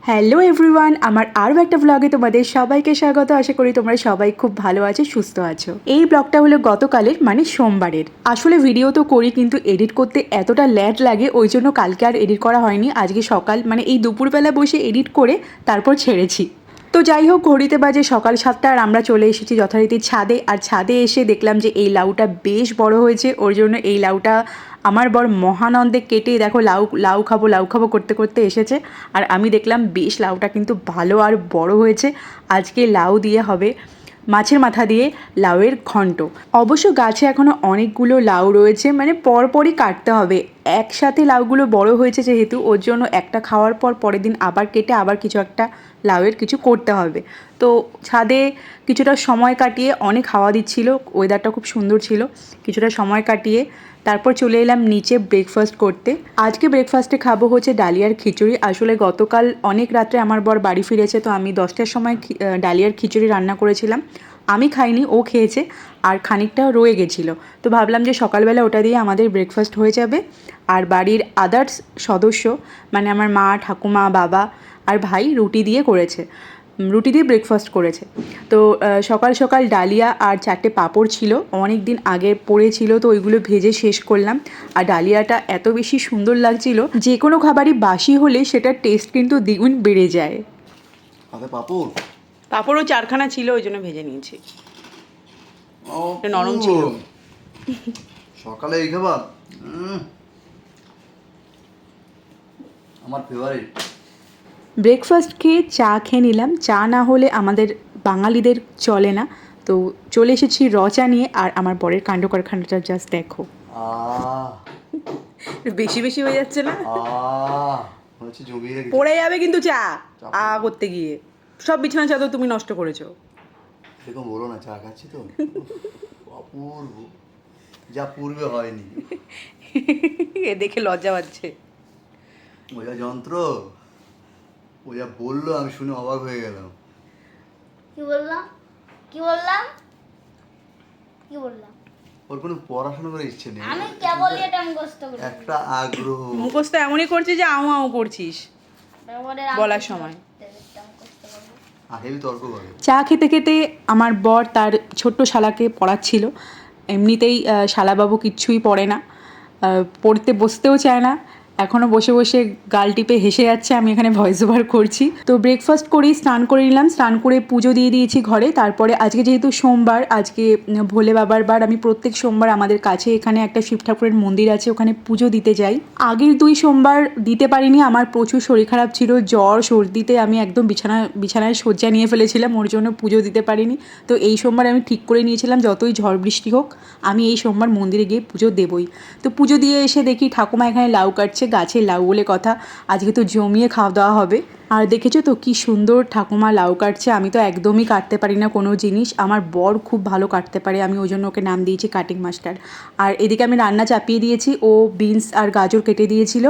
Hello everyone, আমার আরও একটা ব্লগে তোমাদের সবাইকে স্বাগত। আশা করি তোমরা সবাই খুব ভালো আছো, সুস্থ আছো। এই ব্লগটা হলো গতকালের, মানে সোমবারের। আসলে ভিডিও তো করি, কিন্তু এডিট করতে এতটা ল্যাট লাগে, ওই জন্য কালকে আর এডিট করা হয়নি। আজকে সকাল মানে এই দুপুরবেলা বসে এডিট করে তারপর ছেড়েছি। তো যাই হোক, ঘড়িতে বাজে সকাল 7টা আর আমরা চলে এসেছি যথারীতি ছাদে। আর ছাদে এসে দেখলাম যে এই লাউটা বেশ বড় হয়েছে, ওর জন্য এই লাউটা আমার বর মহানন্দে কেটে দেখো লাউ খাবো করতে করতে এসেছে। আর আমি দেখলাম বেশ লাউটা কিন্তু ভালো আর বড় হয়েছে। আজকে লাউ দিয়ে হবে মাছের মাথা দিয়ে লাউয়ের ঘন্ট। অবশ্য গাছে এখনও অনেকগুলো লাউ রয়েছে, মানে পরপরই কাটতে হবে। একসাথে লাউগুলো বড় হয়েছে যেহেতু, ওর জন্য একটা খাওয়ার পর পরের দিন আবার কেটে আবার কিছু একটা লাউয়ের কিছু করতে হবে। তো ছাদে কিছুটা সময় কাটিয়ে, অনেক হাওয়া দিচ্ছিল, ওয়েদারটা খুব সুন্দর ছিল, কিছুটা সময় কাটিয়ে তারপর চলে এলাম নিচে ব্রেকফাস্ট করতে। আজকে ব্রেকফাস্টে খাবো হচ্ছে ডালিয়ার খিচুড়ি। আসলে গতকাল অনেক রাত্রে আমার বর বাড়ি ফিরেছে, তো আমি 10টার সময় ডালিয়ার খিচুড়ি রান্না করেছিলাম। আমি খাইনি, ও খেয়েছে, আর খানিকটা রয়ে গেছিলো। তো ভাবলাম যে সকালবেলা ওটা দিয়ে আমাদের ব্রেকফাস্ট হয়ে যাবে। আর বাড়ির আদার্স সদস্য, মানে আমার মা, ঠাকুমা, বাবা আর ভাই রুটি দিয়ে ব্রেকফাস্ট করেছে। তো সকাল সকাল ডালিয়া আর 4টে পাঁপড় ছিল, অনেক দিন আগে পড়েছিল, তো ওইগুলো ভেজে শেষ করলাম। আর ডালিয়াটা এত বেশি সুন্দর লাগছিল, যে কোনো খাবারই বাসি হলে সেটার টেস্ট কিন্তু দ্বিগুণ বেড়ে যায়। পাঁপড়ও 4খানা ছিল, ওই জন্য ভেজে নিয়েছি, নরম ছিল। সকালে এই খাবার আমার ফেভারিট। ব্রেকফাস্ট খেয়ে চা খেয়ে নিলাম। চা না হলে আমাদের বাঙালিদের চলে না। তো চলে এসেছি চা নিয়ে। আর আমার বরের কাণ্ড কারখানাটা জাস্ট দেখো, বেশি বেশি হয়ে যাচ্ছে না? পড়ে যাবে কিন্তু চা করতে গিয়ে, সব বিছানা চাদর তুমি নষ্ট করেছো। এরকম বলো না, চা খাচ্ছি তো অপূর্ব, যা পূর্বে হয়নি। এ দেখে লজ্জা পাচ্ছে। ওই যন্ত্র, ও যা বললো আমি শুনে অবাক হয়ে গেলাম। কি বললাম? ওর কোনো পড়াশোনা করার ইচ্ছে নেই, আমি কেবল এটা মুখস্থ করি, একটা আগ্রহ। মুখস্থ এমনই করছে যে আউ আউ করছিস বলার সময়। হেভি তর্ক করে। চা খেতে খেতে আমার বর তার ছোট্ট শালাকে পড়াচ্ছিল। এমনিতেই শালাবাবু কিচ্ছুই পড়ে না, পড়তে বসতেও চায় না, এখনও বসে বসে গাল টিপে হেসে যাচ্ছে, আমি এখানে ভয়েস ওভার করছি। তো ব্রেকফাস্ট করেই স্নান করে নিলাম, স্নান করে পুজো দিয়ে দিয়েছি ঘরে। তারপরে আজকে যেহেতু সোমবার, আজকে ভোলে বাবার বার, আমি প্রত্যেক সোমবার আমাদের কাছে এখানে একটা শিব ঠাকুরের মন্দির আছে, ওখানে পুজো দিতে যাই। আগের 2 সোমবার দিতে পারিনি, আমার প্রচুর শরীর খারাপ ছিল, জ্বর সর্দিতে আমি একদম বিছানায় শয্যা নিয়ে ফেলেছিলাম, ওর জন্য পুজো দিতে পারিনি। তো এই সোমবার আমি ঠিক করে নিয়েছিলাম, যতই ঝড় বৃষ্টি হোক আমি এই সোমবার মন্দিরে গিয়ে পুজো দেবই। তো পুজো দিয়ে এসে দেখি ঠাকুমা এখানে লাউ কাটছে, গাছের লাউ বলে কথা, আজকে তো জমিয়ে খাওয়া দাওয়া হবে। আর দেখেছো তো কি সুন্দর ঠাকুমা লাউ কাটছে। আমি তো একদমই কাটতে পারি না কোনো জিনিস, আমার বর খুব ভালো কাটতে পারে, আমি ওই জন্য ওকে নাম দিয়েছি কাটিং মাস্টার। আর এদিকে আমি রান্না চাপিয়ে দিয়েছি, ও বিনস আর গাজর কেটে দিয়েছিল।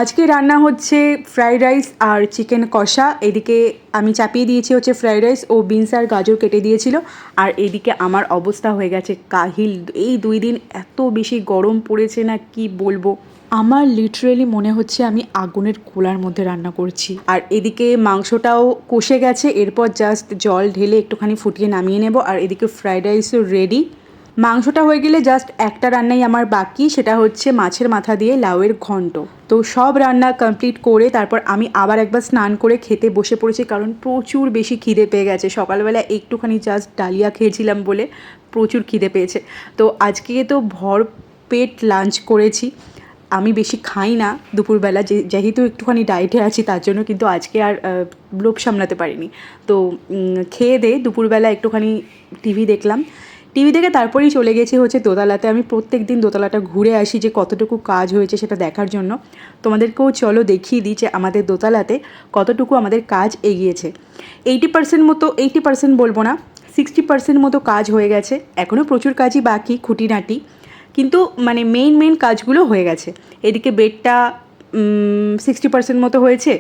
আজকে রান্না হচ্ছে ফ্রাইড রাইস আর চিকেন কষা। এদিকে আমি চাপিয়ে দিয়েছি হচ্ছে ফ্রাইড রাইস, ও বিনস আর গাজর কেটে দিয়েছিল। আর এদিকে আমার অবস্থা হয়ে গেছে কাহিল। এই 2 দিন এত বেশি গরম পড়েছে না, কি বলবো। আমার লিটারেলি মনে হচ্ছে আমি আগুনের গোলার মধ্যে রান্না করছি। আর এদিকে মাংসটাও কষে গেছে, এরপর জাস্ট জল ঢেলে একটুখানি ফুটিয়ে নামিয়ে নেব। আর এদিকে ফ্রাইড রাইসও রেডি। মাংসটা হয়ে গেলে জাস্ট একটা রান্নাই আমার বাকি, সেটা হচ্ছে মাছের মাথা দিয়ে লাউয়ের ঘন্ট। তো সব রান্না কমপ্লিট করে তারপর আমি আবার একবার স্নান করে খেতে বসে পড়েছি, কারণ প্রচুর বেশি খিদে পেয়ে গেছে। সকালবেলা একটুখানি জাস্ট ডালিয়া খেয়েছিলাম বলে প্রচুর খিদে পেয়েছে। তো আজকে তো ভর পেট লাঞ্চ করেছি, আমি বেশি খাই না দুপুরবেলা, যেহেতু একটুখানি ডায়েটে আছি তার জন্য, কিন্তু আজকে আর লোভ সামলাতে পারিনি। তো খেয়ে দিয়ে দুপুরবেলা একটুখানি টিভি দেখলাম, টিভি দেখে তারপরেই চলে গেছি হচ্ছে দোতলাতে। আমি প্রত্যেক দিন দোতলাটা ঘুরে আসি যে কতটুকু কাজ হয়েছে সেটা দেখার জন্য। তোমাদেরকেও চলো দেখিয়ে দিই যে আমাদের দোতলাতে কতটুকু আমাদের কাজ এগিয়েছে। 80% বলবো না, 60% মতো কাজ হয়ে গেছে, এখনও প্রচুর কাজই বাকি খুঁটিনাটি, কিন্তু মানে মেইন কাজগুলো হয়ে গেছে। এদিকে বেডটা 60% মতো হয়েছে,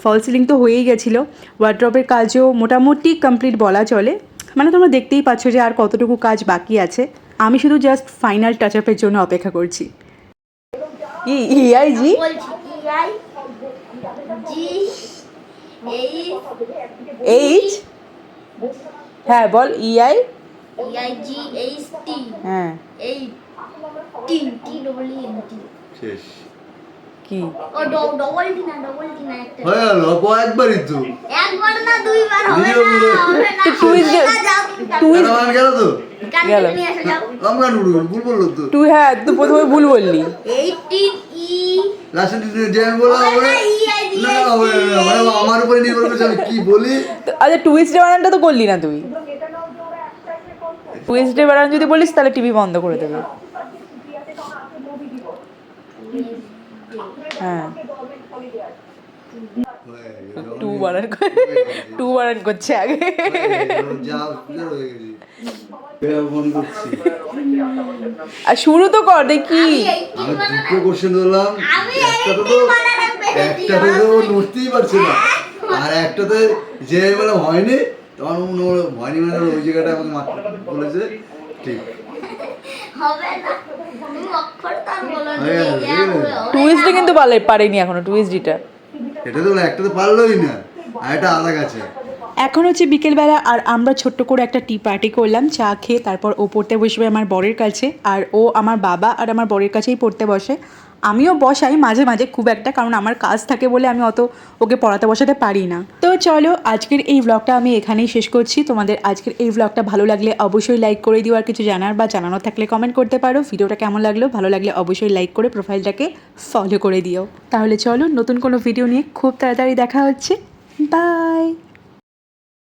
ফল সিলিং তো হয়েই গেছিলো, ওয়ার্ড্রপের কাজও মোটামুটি কমপ্লিট বলা চলে। মানে তোমরা দেখতেই পাচ্ছ যে আর কতটুকু কাজ বাকি আছে, আমি শুধু জাস্ট ফাইনাল টাচ আপের জন্য অপেক্ষা করছি। এইচ হ্যাঁ বল EI EIGHT হ্যাঁ 8 T TEENT শেষ কি ও ডবল টি না একটা হয়ে গেল একবারই তো একবার না দুইবার হবে নিজেও না বলে। হবে না টুইস্ট টুইস্ট এটা মান গেল তো গেল। নিয়ে এসে যাও আমরা ভুল বললো তো তুই হ্যাঁ তুই প্রথমে ভুল বললি 18 E লাস্টে যে আমি বললাম হবে হবে না, EIGHT না হবে না মানে আমার উপরে নির্ভর করছে আমি কি বলি আচ্ছা টুইস্টের বানানটা তো করলি না তুই টুইস্টের বানান যদি বলিস তাহলে টিভি বন্ধ করে দেবে হ্যাঁ টু বানান করছে আগে যা হয়ে গেছি ফোন করছি আর শুরু তো কর দেখি আমি দুটো কোশ্চেন ধরলাম আমি একটাতে 18 বানানে পেরেছি একটাতে তো নড়তেই পারছে না আর একটাতে যে বলে হয়নি তখন মনে হলো হয়নি মানে ওই জায়গাটা আমাকে মাত্র বলেছে ঠিক হবে না তুমি অক্ষর তার বলো না হয়ে গেল। টুইস্টে কিন্তু পারেনি এখনো টুইস্টটা এটা তো একটাতে পারলোই না আর এটা আলাদা গেছে এখন হচ্ছে বিকেলবেলা আর আমরা ছোট্ট করে একটা টি পার্টি করলাম চা খেয়ে তারপর ও পড়তে বসবে আমার বরের কাছে আর ও আমার বাবা আর আমার বরের কাছেই পড়তে বসে আমিও বসাই মাঝে মাঝে খুব একটা কারণ আমার কাজ থাকে বলে আমি অত ওকে পড়াতে বসাতে পারি না তো চলো আজকের এই ব্লগটা আমি এখানেই শেষ করছি তোমাদের আজকের এই ব্লগটা ভালো লাগলে অবশ্যই লাইক করে দিও আর কিছু জানার বা জানানো থাকলে কমেন্ট করতে পারো ভিডিওটা কেমন লাগলো ভালো লাগলে অবশ্যই লাইক করে প্রোফাইলটাকে ফলো করে দিও তাহলে চলো নতুন কোনো ভিডিও নিয়ে খুব তাড়াতাড়ি দেখা হচ্ছে বাই